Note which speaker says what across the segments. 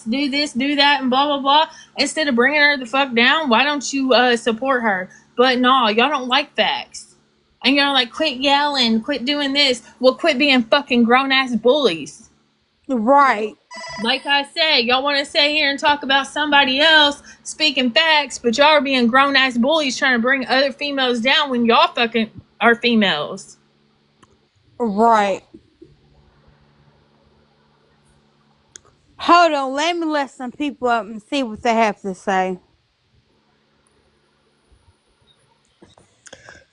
Speaker 1: yes, do this, do that, and blah blah blah. Instead of bringing her the fuck down, why don't you support her? But no, y'all don't like facts, and you're like, quit yelling, quit doing this. Well, quit being fucking grown ass bullies.
Speaker 2: Right.
Speaker 1: Like I said, y'all want to sit here and talk about somebody else speaking facts, but y'all are being grown ass bullies trying to bring other females down when y'all fucking are females.
Speaker 2: Right. Hold on, let me let some people up and see what they have to say.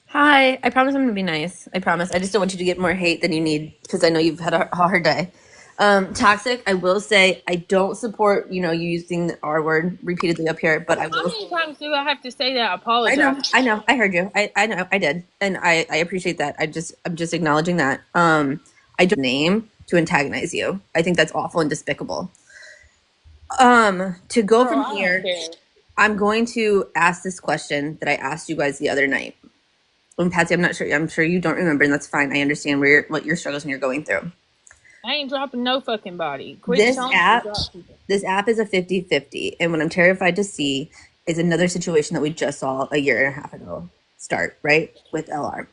Speaker 3: Hi, I promise I'm going to be nice. I promise. I just don't want you to get more hate than you need because I know you've had a hard day. Toxic, I will say I don't support, you using the R word repeatedly up here, but I
Speaker 1: How
Speaker 3: will.
Speaker 1: many times do I have to say that? I apologize.
Speaker 3: I know, I heard you. I know, I did. And I appreciate that. I'm just acknowledging that. I don't name to antagonize you. I think that's awful and despicable. To go from here, I'm going to ask this question that I asked you guys the other night. And Patsy, I'm sure you don't remember, and that's fine. I understand what your struggles and you're going through.
Speaker 1: I ain't dropping no fucking body.
Speaker 3: This app is a 50-50. And what I'm terrified to see is another situation that we just saw a year and a half ago start, right? With LR.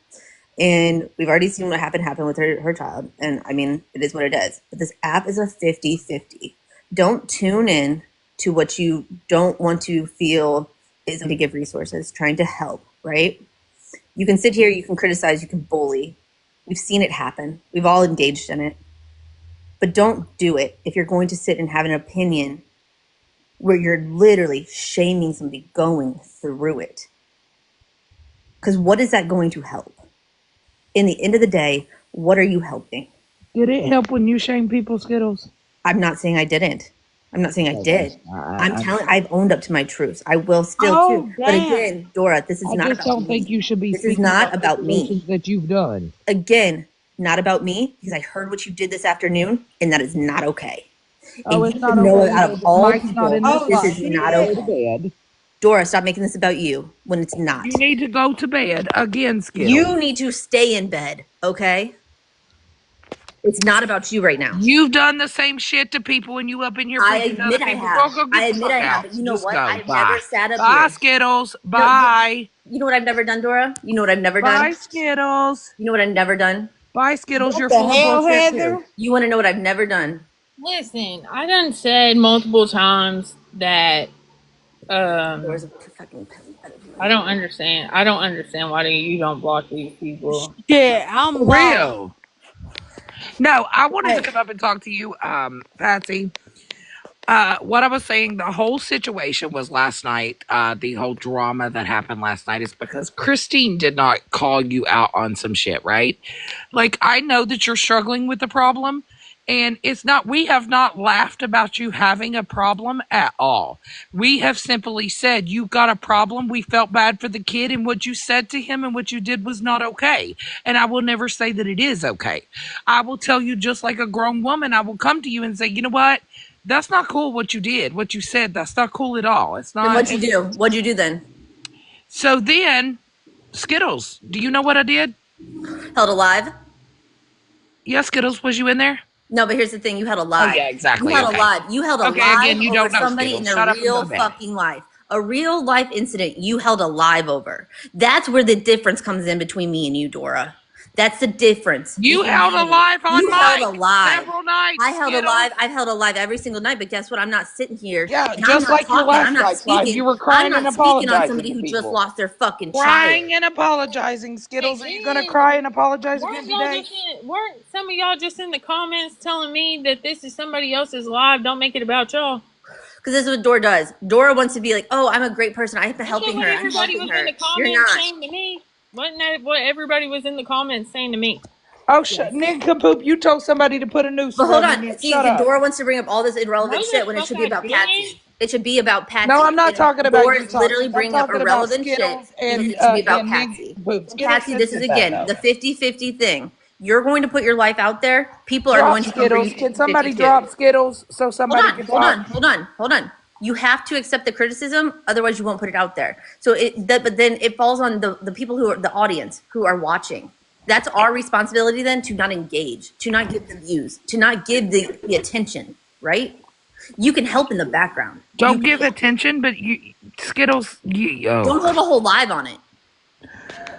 Speaker 3: And we've already seen what happen with her child. And I mean, it is what it is. But this app is a 50-50. Don't tune in to what you don't want to feel is to give resources, trying to help, right? You can sit here, you can criticize, you can bully. We've seen it happen. We've all engaged in it. But don't do it if you're going to sit and have an opinion where you're literally shaming somebody going through it. Because what is that going to help? In the end of the day, what are you helping?
Speaker 4: Did it help when you shame people, Skittles?
Speaker 3: I'm not saying I didn't. I'm not saying I did. I've owned up to my truths. I will still too.
Speaker 2: Damn.
Speaker 3: But again, Dora, this is not about me.
Speaker 4: I don't think you should be.
Speaker 3: This is not about me.
Speaker 4: That you've done.
Speaker 3: Again, not about me, because I heard what you did this afternoon, and that is not okay.
Speaker 4: Oh,
Speaker 3: and
Speaker 4: it's not okay.
Speaker 3: Out of all people, this is not okay.
Speaker 4: Bed.
Speaker 3: Dora, stop making this about you when it's not.
Speaker 4: You need to go to bed again, Skittles.
Speaker 3: You need to stay in bed, okay? It's not about you right now.
Speaker 4: You've done the same shit to people when you up in here.
Speaker 3: I admit I have.
Speaker 4: I have.
Speaker 3: But you know what? I've
Speaker 4: Bye.
Speaker 3: never sat up
Speaker 4: Bye,
Speaker 3: here.
Speaker 4: Skittles. Bye.
Speaker 3: You know what I've never done, Dora? You know what I've never done?
Speaker 4: Bye, Skittles.
Speaker 3: You know what I've never done?
Speaker 4: Bye, Skittles. You're
Speaker 2: the
Speaker 4: full
Speaker 2: hell,
Speaker 4: of bullshit
Speaker 2: Heather?
Speaker 4: too.
Speaker 3: You want to know what I've never done?
Speaker 1: Listen, I done said multiple times that
Speaker 3: Dora's a fucking
Speaker 1: I don't understand. I don't understand why you don't block these people.
Speaker 2: Yeah, I'm
Speaker 4: real. No, I wanted to come up and talk to you, Patsy. What I was saying, the whole situation was last night, the whole drama that happened last night is because Christine did not call you out on some shit, right? Like, I know that you're struggling with the problem, and we have not laughed about you having a problem at all. We have simply said, you've got a problem. We felt bad for the kid, and what you said to him and what you did was not okay. And I will never say that it is okay. I will tell you, just like a grown woman, I will come to you and say, you know what? That's not cool what you did, what you said. That's not cool at all. It's not.
Speaker 3: Then what'd you do? What'd you do then?
Speaker 4: So then, Skittles, do you know what I did?
Speaker 3: Held alive?
Speaker 4: Yeah, Skittles, was you in there?
Speaker 3: No, but here's the thing. You held alive.
Speaker 4: Oh, yeah, exactly.
Speaker 3: You held alive. You held alive
Speaker 4: again, you
Speaker 3: over
Speaker 4: don't know,
Speaker 3: somebody
Speaker 4: Skittles.
Speaker 3: in their real fucking life. A real life incident you held alive over. That's where the difference comes in between me and you, Dora. That's the difference.
Speaker 4: You held alive on
Speaker 3: night. You held alive.
Speaker 4: Several nights.
Speaker 3: I held alive. I've held alive every single night, but guess what? I'm not sitting here.
Speaker 4: Yeah, just like your last
Speaker 3: I'm not speaking.
Speaker 4: You were crying and apologizing.
Speaker 3: I'm not speaking on somebody who just lost their fucking
Speaker 4: crying
Speaker 3: child.
Speaker 4: and apologizing. Skittles, are you going to cry and apologize again today?
Speaker 1: Weren't some of y'all just in the comments telling me that this is somebody else's live? Don't make it about y'all.
Speaker 3: Because this is what Dora does. Dora wants to be like, oh, I'm a great person. I'm helping her. I'm helping her. You're not.
Speaker 1: Saying to me. Wasn't that what everybody was in the comments saying to me?
Speaker 4: Oh, nincompoop, you told somebody to put a noose around
Speaker 3: hold on. See, Dora wants to bring up all this irrelevant shit when it should be about Patsy. It should be about Patsy.
Speaker 4: No, I'm not talking about
Speaker 3: Dora is literally bringing up irrelevant shit, and it should be about Patsy. Patsy, this is, again, the 50-50 thing. You're going to put your life out there. People are going to
Speaker 4: Skittles. Can somebody drop Skittles so somebody can talk?
Speaker 3: Hold on. You have to accept the criticism, otherwise you won't put it out there. So but then it falls on the people who are the audience who are watching. That's our responsibility then to not engage, to not give the views, to not give the attention, right? You can help in the background.
Speaker 4: Don't give attention, but Skittles,
Speaker 3: Don't hold a whole live on it.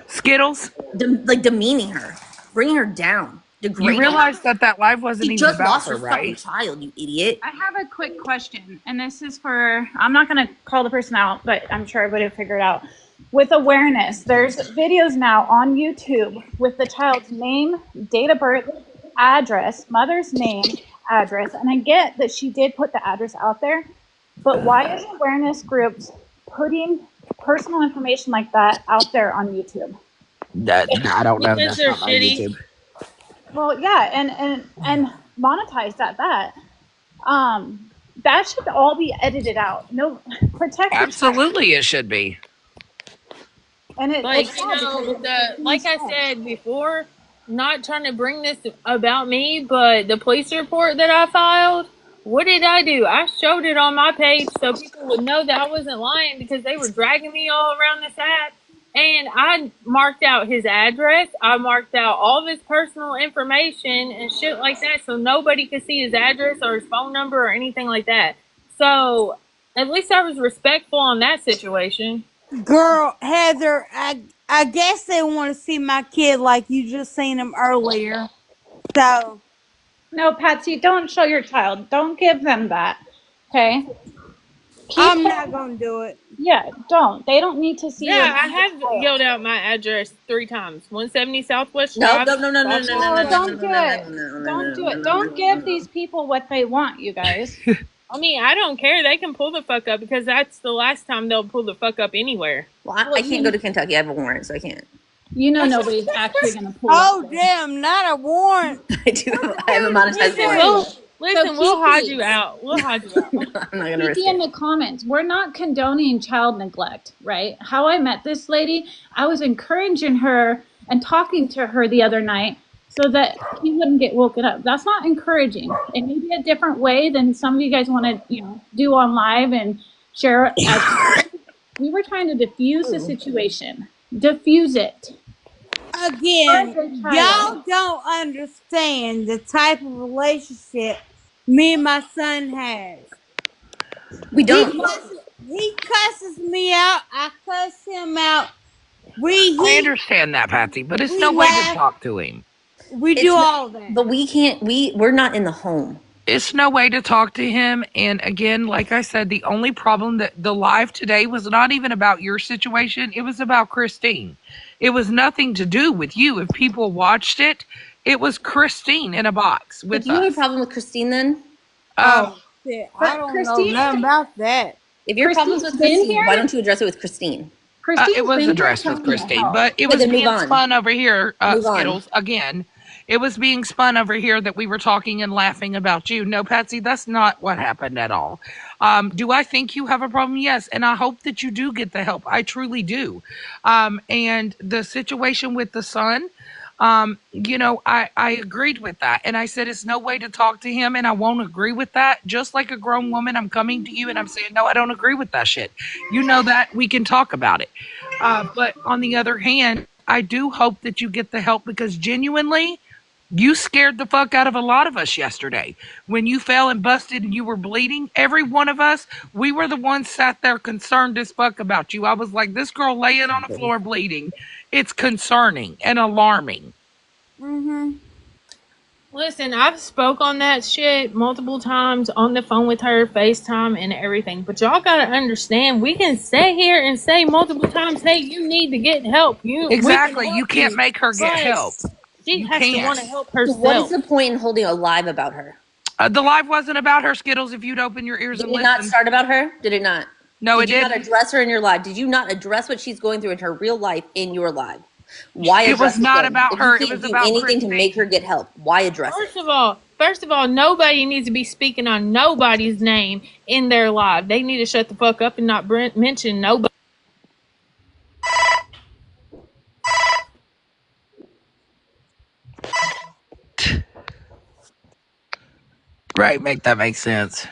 Speaker 4: Skittles,
Speaker 3: Like demeaning her, bringing her down,
Speaker 4: you
Speaker 3: degrading.
Speaker 4: realize that live wasn't
Speaker 3: She
Speaker 4: even
Speaker 3: just
Speaker 4: about
Speaker 3: lost
Speaker 4: her,
Speaker 3: her fucking
Speaker 4: right?
Speaker 3: child, you idiot.
Speaker 5: I have a quick question, and this is for, I'm not going to call the person out, but I'm sure everybody will figure it out. With awareness, there's videos now on YouTube with the child's name, date of birth, address, mother's name, address, and I get that she did put the address out there, but why is awareness groups putting personal information like that out there on YouTube?
Speaker 4: I don't know.
Speaker 1: Because
Speaker 4: That's
Speaker 1: they're
Speaker 4: not my
Speaker 1: shitty.
Speaker 4: YouTube.
Speaker 5: Well, yeah, and monetized at that. That should all be edited out. No, protect your
Speaker 4: Absolutely, it should be.
Speaker 5: And
Speaker 1: Like,
Speaker 5: it's
Speaker 1: you
Speaker 5: sad
Speaker 1: know,
Speaker 5: because
Speaker 1: like I said before, not trying to bring this about me, but the police report that I filed, what did I do? I showed it on my page so people would know that I wasn't lying because they were dragging me all around this app. And I marked out his address. I marked out all of his personal information and shit like that so nobody could see his address or his phone number or anything like that. So at least I was respectful on that situation.
Speaker 2: Girl, Heather, I guess they want to see my kid like you just seen him earlier. So
Speaker 5: no, Patsy, don't show your child. Don't give them that. Okay?
Speaker 2: I'm not gonna do it.
Speaker 5: Yeah, don't. They don't need to see your
Speaker 1: Yeah, I have yelled out my address 3 times. 170 Southwest Drive.
Speaker 3: No.
Speaker 5: Don't do it. Don't do it. Don't give these people what they want, you guys.
Speaker 1: I mean, I don't care. They can pull the fuck up because that's the last time they'll pull the fuck up anywhere.
Speaker 3: Well, I can't go to Kentucky. I have a warrant, so I can't.
Speaker 5: You know nobody's actually going to pull
Speaker 2: Oh
Speaker 5: up.
Speaker 2: damn, not a warrant.
Speaker 3: I do. I have a monetized warrant.
Speaker 1: Listen, we'll hide you out. We'll hide you out.
Speaker 3: I'm not gonna risk
Speaker 5: Kiki in
Speaker 3: it.
Speaker 5: the comments, we're not condoning child neglect, right? How I met this lady, I was encouraging her and talking to her the other night so that he wouldn't get woken up. That's not encouraging. It may be a different way than some of you guys want to, do on live and share it. We were trying to diffuse the situation. Diffuse it.
Speaker 2: Again, y'all don't understand the type of relationship me and my son has.
Speaker 3: We don't.
Speaker 2: He cusses me out. I cuss him out.
Speaker 4: I understand that, Patsy, but it's
Speaker 2: we
Speaker 4: no way to
Speaker 2: laugh.
Speaker 4: talk to him.
Speaker 2: We do all that.
Speaker 3: But we can't. We're not in the home.
Speaker 4: It's no way to talk to him. And again, like I said, the only problem that the live today was not even about your situation. It was about Christine. It was nothing to do with you. If people watched it, it was Christine in a box with
Speaker 3: Do you have a
Speaker 4: us.
Speaker 3: problem with Christine then?
Speaker 2: Oh, shit. I don't know nothing about that.
Speaker 3: If your problem's with Christine, why don't you address it with Christine?
Speaker 4: It was addressed with Christine, but it was
Speaker 3: then move
Speaker 4: being
Speaker 3: on.
Speaker 4: spun over here,
Speaker 3: Move on.
Speaker 4: Skittles, again. It was being spun over here that we were talking and laughing about you. No, Patsy, that's not what happened at all. Do I think you have a problem? Yes. And I hope that you do get the help. I truly do. And the situation with the son, I agreed with that. And I said, it's no way to talk to him. And I won't agree with that. Just like a grown woman, I'm coming to you and I'm saying, no, I don't agree with that shit. You know that we can talk about it. But on the other hand, I do hope that you get the help because genuinely, you scared the fuck out of a lot of us yesterday. When you fell and busted and you were bleeding, every one of us, we were the ones sat there concerned as fuck about you. I was like, this girl laying on the floor bleeding. It's concerning and alarming.
Speaker 1: Listen, I've spoke on that shit multiple times on the phone with her, FaceTime and everything. But y'all gotta understand, we can sit here and say multiple times, hey, you need to get help.
Speaker 4: Exactly. You can't make her get help.
Speaker 1: She has to want to help herself.
Speaker 3: What is the point in holding a live about her?
Speaker 4: The live wasn't about her, Skittles, if you'd open your ears and listen.
Speaker 3: Did it not start about her? Did it not?
Speaker 4: No, it didn't.
Speaker 3: Did you not address her in your live? Did you not address what she's going through in her real life in your live? Why
Speaker 4: it was not about her.
Speaker 3: It
Speaker 4: was
Speaker 3: do
Speaker 4: about
Speaker 3: anything
Speaker 4: Christine.
Speaker 3: to make her get help. Why address
Speaker 1: First
Speaker 3: it?
Speaker 1: of all, nobody needs to be speaking on nobody's name in their live. They need to shut the fuck up and not mention nobody.
Speaker 4: Right, make that make sense.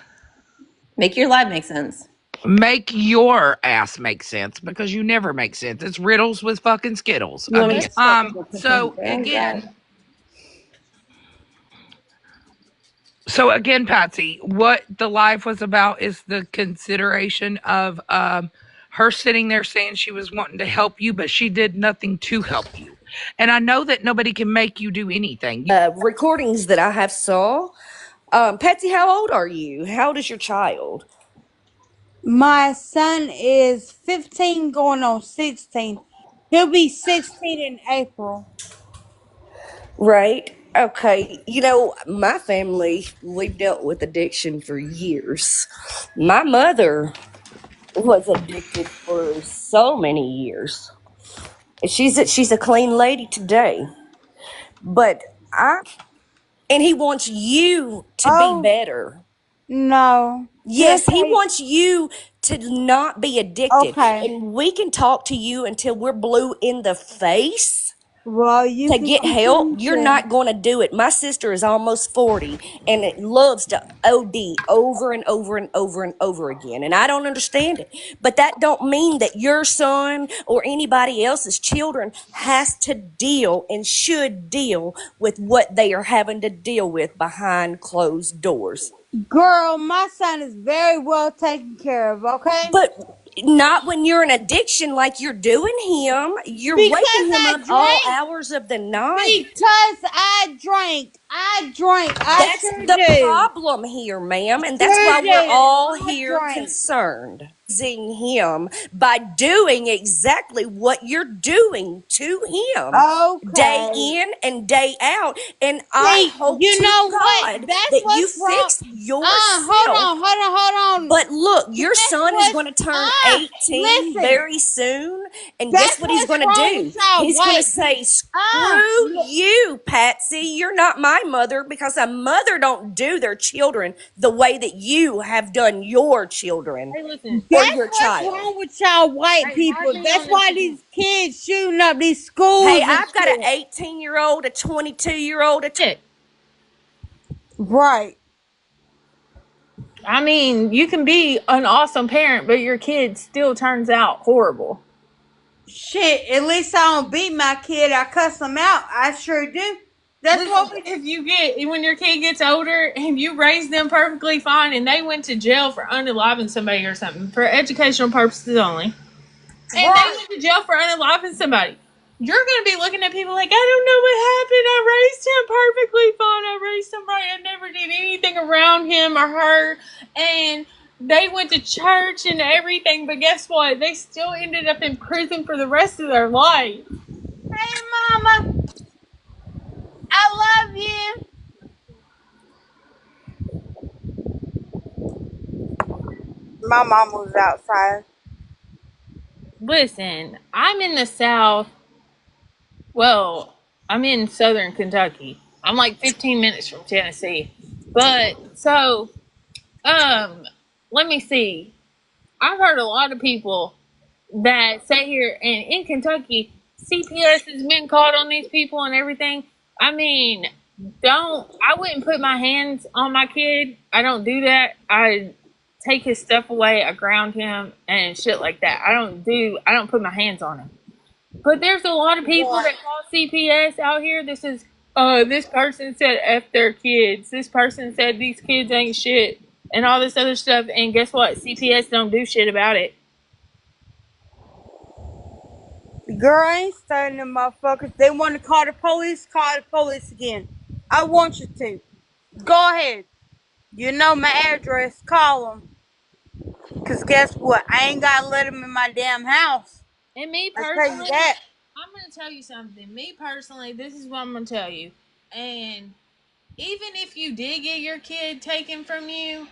Speaker 3: Make your live make sense.
Speaker 4: Make your ass make sense because you never make sense. It's riddles with fucking Skittles. So again, So again, Patsy, what the live was about is the consideration of her sitting there saying she was wanting to help you, but she did nothing to help you. And I know that nobody can make you do anything.
Speaker 6: Recordings that I have saw. Patsy, how old are you? How old is your child?
Speaker 2: My son is 15 going on 16. He'll be 16 in April.
Speaker 6: Right. Okay. You know, my family, we've dealt with addiction for years. My mother was addicted for so many years. She's a clean lady today. But and he wants you to be
Speaker 2: Oh,
Speaker 6: better.
Speaker 2: no. He'll
Speaker 6: Yes, he
Speaker 2: say,
Speaker 6: wants you to not be addicted.
Speaker 2: okay,
Speaker 6: And we can talk to you until we're blue in the face
Speaker 2: well, you
Speaker 6: to
Speaker 2: can
Speaker 6: get help.
Speaker 2: continue
Speaker 6: You're
Speaker 2: to.
Speaker 6: not going to do it. My sister is almost 40 and it loves to OD over and over and over and over again. And I don't understand it. But that don't mean that your son or anybody else's children has to deal and should deal with what they are having to deal with behind closed doors.
Speaker 2: Girl, my son is very well taken care of, okay?
Speaker 6: But not when you're in addiction like you're doing him. You're
Speaker 2: Because
Speaker 6: waking him
Speaker 2: I
Speaker 6: up all
Speaker 2: drank.
Speaker 6: hours of the night.
Speaker 2: Because I drank. I
Speaker 6: That's
Speaker 2: sure
Speaker 6: the
Speaker 2: do.
Speaker 6: problem here, ma'am, and that's
Speaker 2: Sure
Speaker 6: why we're
Speaker 2: do.
Speaker 6: all
Speaker 2: I
Speaker 6: here
Speaker 2: drank.
Speaker 6: concerned. Seeing him by doing exactly what you're doing to him day
Speaker 2: Okay.
Speaker 6: in and day out. And I
Speaker 2: See,
Speaker 6: hope
Speaker 2: you
Speaker 6: to
Speaker 2: know what?
Speaker 6: God
Speaker 2: That's
Speaker 6: that you
Speaker 2: what's wrong.
Speaker 6: fix
Speaker 2: Hold
Speaker 6: yourself.
Speaker 2: on, hold on.
Speaker 6: But look, your
Speaker 2: That's
Speaker 6: son is
Speaker 2: what's
Speaker 6: going to turn 18
Speaker 2: listen.
Speaker 6: very soon. And guess
Speaker 2: That's
Speaker 6: what he's
Speaker 2: what's
Speaker 6: going to
Speaker 2: wrong
Speaker 6: do?
Speaker 2: with y'all
Speaker 6: He's going to
Speaker 2: white
Speaker 6: say,
Speaker 2: people.
Speaker 6: screw
Speaker 2: Look,
Speaker 6: you, Patsy. You're not my mother, because a mother don't do their children the way that you have done your children
Speaker 1: Hey, listen.
Speaker 6: or
Speaker 2: that's
Speaker 6: your
Speaker 2: what's
Speaker 6: child.
Speaker 2: wrong with y'all white
Speaker 1: Hey, add
Speaker 2: people.
Speaker 1: me
Speaker 2: That's
Speaker 1: on this
Speaker 2: why
Speaker 1: again.
Speaker 2: these kids shooting up these
Speaker 6: Hey,
Speaker 2: schools and
Speaker 6: I've got an
Speaker 2: shit.
Speaker 6: 18-year-old, a 22-year-old,
Speaker 1: Shit.
Speaker 2: Right.
Speaker 1: I mean, you can be an awesome parent, but your kid still turns out horrible.
Speaker 2: Shit, at least I don't beat my kid. I cuss him out. I sure do. That's
Speaker 1: Listen,
Speaker 2: what we.
Speaker 1: if you get when your kid gets older and you raise them perfectly fine, and they went to jail for unaliving somebody or something for educational purposes only, and they
Speaker 2: Right.
Speaker 1: went to jail for unaliving somebody, you're going to be looking at people like, I don't know what happened. I raised him perfectly fine. I raised him right. I never did anything around him or her, and they went to church and everything. But guess what? They still ended up in prison for the rest of their life.
Speaker 2: Hey, mama, I love you. My mom was outside.
Speaker 1: Listen, I'm in the South. Well, I'm in southern Kentucky. I'm like 15 minutes from Tennessee. But so, um, let me see. I've heard a lot of people that say here and in Kentucky, CPS has been called on these people and everything. I mean, I wouldn't put my hands on my kid. I don't do that. I take his stuff away, I ground him and shit like that. I don't put my hands on him. But there's a lot of people
Speaker 2: Right.
Speaker 1: that call CPS out here. This person said F their kids. This person said these kids ain't shit and all this other stuff. And guess what? CPS don't do shit about it.
Speaker 2: Girl, I ain't starting them motherfuckers. They want to call the police again. I want you to. Go ahead. You know my address. Call them. Because guess what? I ain't got to let them in my damn house.
Speaker 1: And me
Speaker 2: I tell you
Speaker 1: personally,
Speaker 2: that.
Speaker 1: I'm going to tell you something. Me personally, this is what I'm going to tell you. And even if you did get your kid taken from you,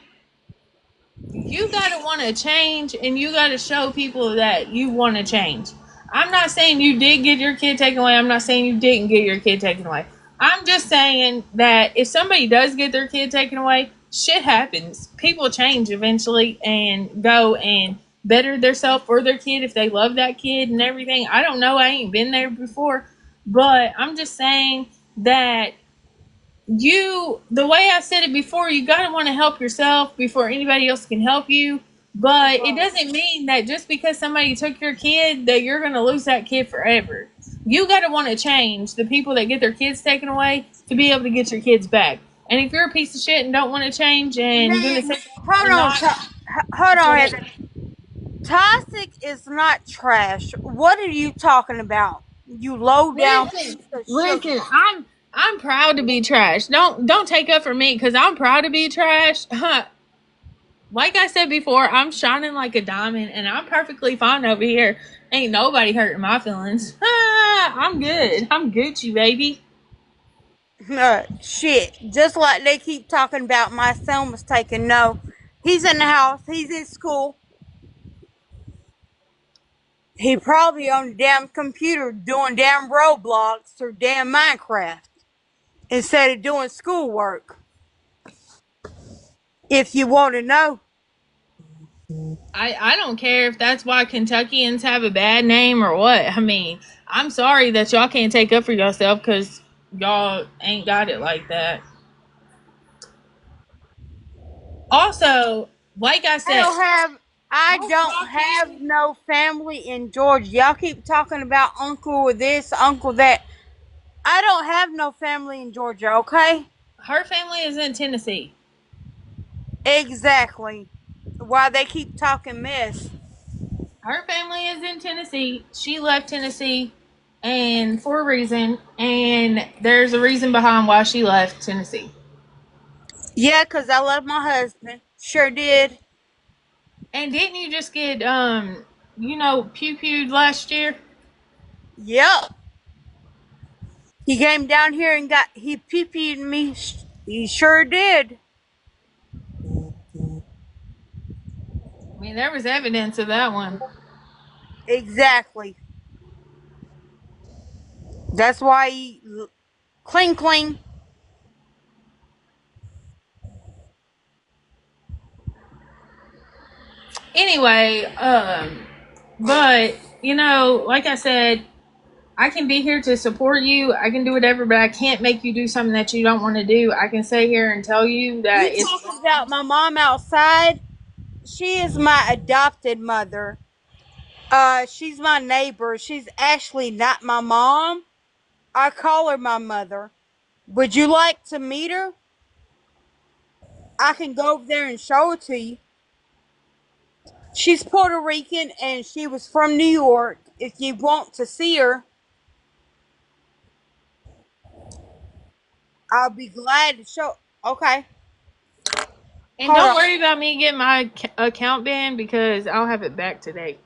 Speaker 1: you gotta want to change and you gotta show people that you want to change. I'm not saying you did get your kid taken away. I'm not saying you didn't get your kid taken away. I'm just saying that if somebody does get their kid taken away, shit happens. People change eventually and go and better themselves for their kid if they love that kid and everything. I don't know. I ain't been there before. But I'm just saying that the way I said it before, you gotta want to help yourself before anybody else can help you. But it doesn't mean that just because somebody took your kid that you're gonna lose that kid forever. You gotta want to change the people that get their kids taken away to be able to get your kids back. And if you're a piece of shit and don't want to change and gonna
Speaker 2: Man,
Speaker 1: say you're
Speaker 2: hold on,
Speaker 1: not,
Speaker 2: hold
Speaker 1: it's
Speaker 2: on,
Speaker 1: whatever.
Speaker 2: Heather. Toxic is not trash. What are you talking about? You low down
Speaker 1: Listen,
Speaker 2: piece of sugar.
Speaker 1: listen. I'm proud to be trash. Don't take up for me because I'm proud to be trash. Like I said before, I'm shining like a diamond, and I'm perfectly fine over here. Ain't nobody hurting my feelings. I'm good. I'm Gucci, baby.
Speaker 2: Shit. Just like they keep talking about my son was taken. No, he's in the house. He's in school. He probably on the damn computer doing damn Roblox or damn Minecraft instead of doing schoolwork. If you want to know.
Speaker 1: I don't care if that's why Kentuckians have a bad name or what. I mean, I'm sorry that y'all can't take up for yourself because y'all ain't got it like that. Also, like I
Speaker 2: I
Speaker 1: said,
Speaker 2: don't have I
Speaker 1: most of
Speaker 2: don't
Speaker 1: my
Speaker 2: have
Speaker 1: family,
Speaker 2: no family in Georgia. Y'all keep talking about uncle or this, uncle that. I don't have no family in Georgia, okay?
Speaker 1: her family is in Tennessee.
Speaker 2: Exactly. Why they keep talking mess.
Speaker 1: Her family is in Tennessee. She left Tennessee and for a reason, and there's a reason behind why she left Tennessee.
Speaker 2: Yeah, 'cause I love my husband. Sure did.
Speaker 1: And didn't you just get pew pewed last year?
Speaker 2: Yep. He came down here and he pee-peed me. He sure did.
Speaker 1: I mean, there was evidence of that one.
Speaker 2: Exactly. That's why he cling cling.
Speaker 1: Anyway, but like I said, I can be here to support you. I can do whatever, but I can't make you do something that you don't want to do. I can sit here and tell you that
Speaker 2: You
Speaker 1: it's
Speaker 2: talking about my mom outside? She is my adopted mother. She's my neighbor. She's actually not my mom. I call her my mother. Would you like to meet her? I can go over there and show it to you. She's Puerto Rican and she was from New York. If you want to see her, I'll be glad to show. Okay,
Speaker 1: and
Speaker 2: hold
Speaker 1: don't
Speaker 2: on.
Speaker 1: worry about me getting my account banned because I'll have it back today.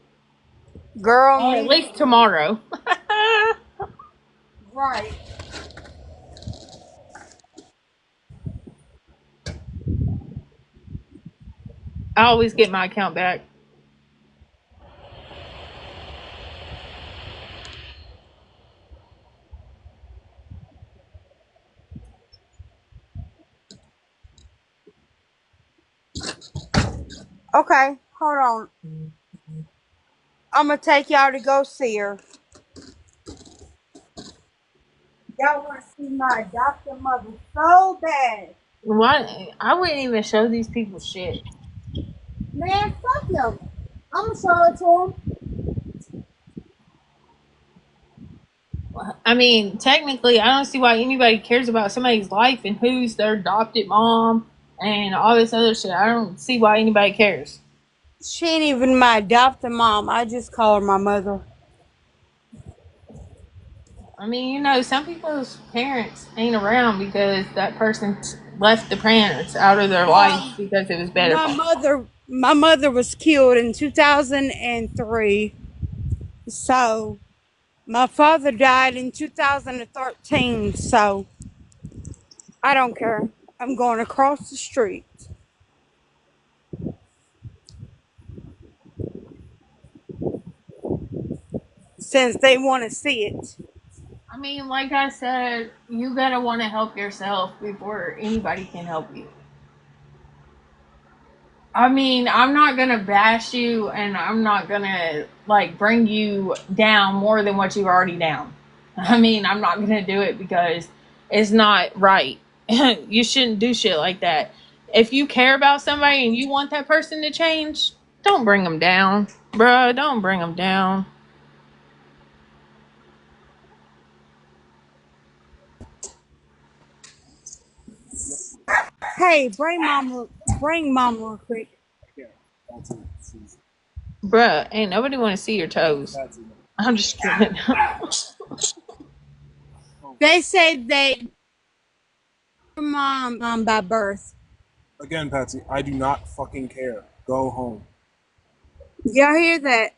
Speaker 2: Girl,
Speaker 1: Or at
Speaker 2: me.
Speaker 1: least tomorrow. I
Speaker 2: Right.
Speaker 1: always get my account back.
Speaker 2: Okay, hold on. I'm gonna take y'all to go see her. Y'all want to see my adopted mother so bad.
Speaker 1: Why? I wouldn't even show these people shit.
Speaker 2: Man, fuck them. I'm gonna show it to them.
Speaker 1: I mean, technically, I don't see why anybody cares about somebody's life and who's their adopted mom and all this other shit. I don't see why anybody cares.
Speaker 2: She ain't even my adopted mom. I just call her my mother.
Speaker 1: I mean, some people's parents ain't around because that person left the parents out of their life
Speaker 2: Well,
Speaker 1: because it was better for them.
Speaker 2: my mother was killed in 2003. So my father died in 2013. So I don't care. I'm going across the street since they want to see it.
Speaker 1: I mean, like I said, you gotta want to help yourself before anybody can help you. I mean, I'm not gonna bash you, and I'm not gonna like bring you down more than what you're already down. I mean, I'm not gonna do it because it's not right. You shouldn't do shit like that. If you care about somebody and you want that person to change, don't bring them down, bruh. Don't bring them down.
Speaker 2: Hey, bring mama real quick.
Speaker 1: Bruh, ain't nobody want to see your toes. I'm just kidding.
Speaker 2: They said they your mom by birth.
Speaker 7: Again, Patsy, I do not fucking care. Go home.
Speaker 2: Y'all hear that?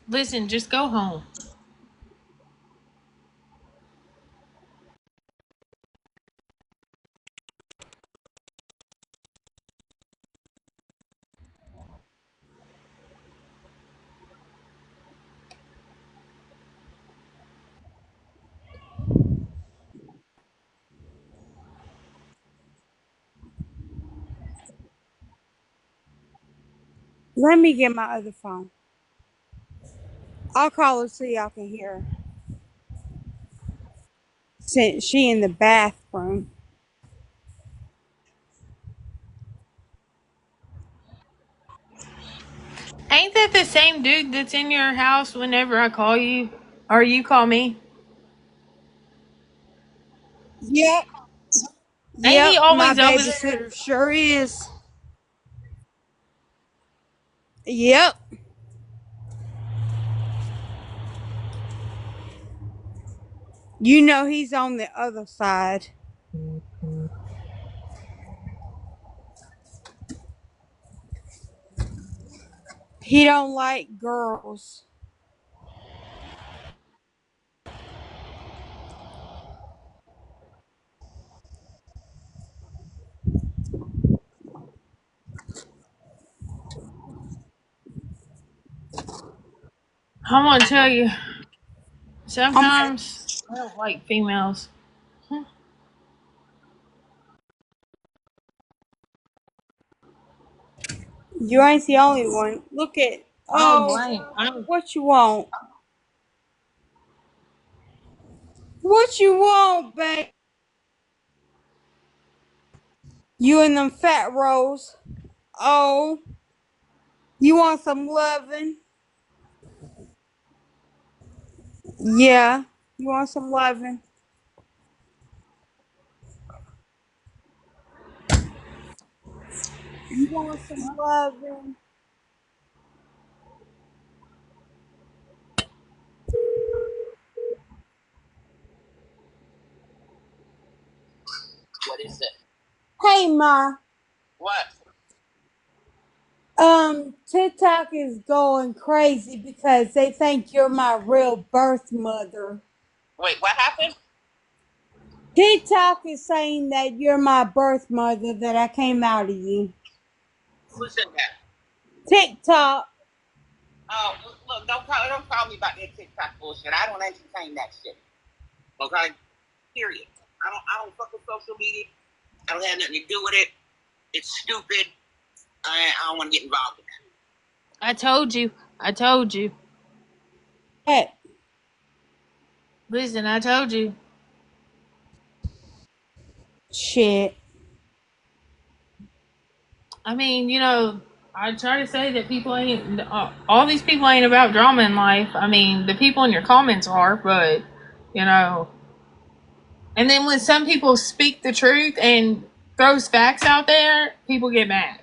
Speaker 1: Listen, just go home.
Speaker 2: Let me get my other phone. I'll call her so y'all can hear her. Since she in the bathroom.
Speaker 1: Ain't that the same dude that's in your house whenever I call you? Or you call me?
Speaker 2: Yep.
Speaker 1: Ain't he
Speaker 2: Yep, my
Speaker 1: always over there?
Speaker 2: babysitter sure is. Yep. You know he's on the other side. He don't like girls.
Speaker 1: I'm gonna tell you,
Speaker 2: I'm
Speaker 1: sometimes I don't like females.
Speaker 2: You ain't the only one. Look at
Speaker 1: I don't
Speaker 2: oh
Speaker 1: blame. I don't,
Speaker 2: what you want? What you want, babe? You and them fat rolls. Oh, you want some loving? Yeah. You want some loving? You want some loving?
Speaker 4: What is it?
Speaker 2: Hey ma.
Speaker 4: What?
Speaker 2: TikTok is going crazy because they think you're my real birth mother.
Speaker 4: Wait, what happened?
Speaker 2: TikTok is saying that you're my birth mother, that I came out of you.
Speaker 4: Who said that?
Speaker 2: TikTok.
Speaker 4: Oh, look, don't call me about that TikTok bullshit. I don't entertain that shit. Okay? Period. I don't fuck with social media. I don't have nothing to do with it. It's stupid. I don't want to get involved in that.
Speaker 1: I told you. I told you.
Speaker 2: Hey,
Speaker 1: Listen, I told you.
Speaker 2: shit.
Speaker 1: I mean, I try to say that people ain't, all these people ain't about drama in life. I mean, the people in your comments are, but, you know. And then when some people speak the truth and throws facts out there, people get mad.